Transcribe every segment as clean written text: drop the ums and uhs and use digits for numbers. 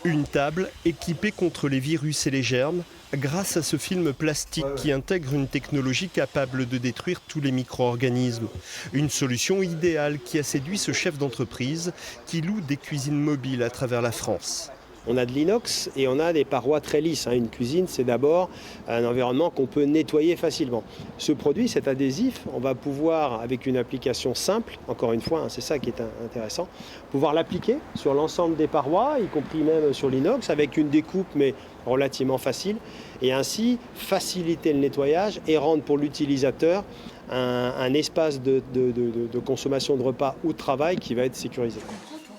Une table équipée contre les virus et les germes grâce à ce film plastique qui intègre une technologie capable de détruire tous les micro-organismes. Une solution idéale qui a séduit ce chef d'entreprise qui loue des cuisines mobiles à travers la France. On a de l'inox et on a des parois très lisses. Une cuisine, c'est d'abord un environnement qu'on peut nettoyer facilement. Ce produit, cet adhésif, on va pouvoir, avec une application simple, encore une fois, c'est ça qui est intéressant, pouvoir l'appliquer sur l'ensemble des parois, y compris même sur l'inox, avec une découpe, mais relativement facile, et ainsi faciliter le nettoyage et rendre pour l'utilisateur un espace de consommation de repas ou de travail qui va être sécurisé.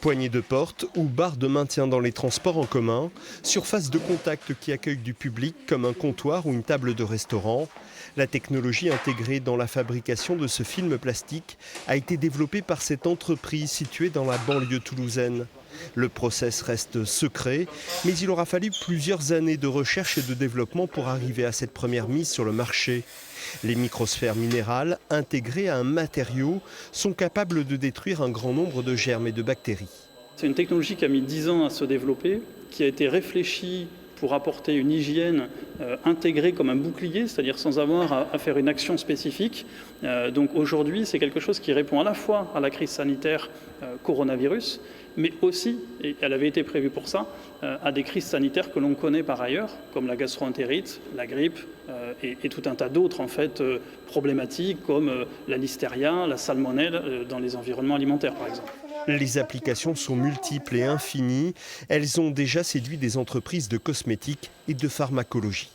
Poignée de porte ou barre de maintien dans les transports en commun, surface de contact qui accueille du public comme un comptoir ou une table de restaurant. La technologie intégrée dans la fabrication de ce film plastique a été développée par cette entreprise située dans la banlieue toulousaine. Le process reste secret, mais il aura fallu plusieurs années de recherche et de développement pour arriver à cette première mise sur le marché. Les microsphères minérales, intégrées à un matériau, sont capables de détruire un grand nombre de germes et de bactéries. C'est une technologie qui a mis 10 ans à se développer, qui a été réfléchie pour apporter une hygiène intégrée comme un bouclier, c'est-à-dire sans avoir à faire une action spécifique. Donc aujourd'hui, c'est quelque chose qui répond à la fois à la crise sanitaire coronavirus, mais aussi, et elle avait été prévue pour ça, à des crises sanitaires que l'on connaît par ailleurs, comme la gastro-entérite, la grippe et tout un tas d'autres problématiques comme la listeria, la salmonelle dans les environnements alimentaires par exemple. Les applications sont multiples et infinies. Elles ont déjà séduit des entreprises de cosmétiques et de pharmacologie.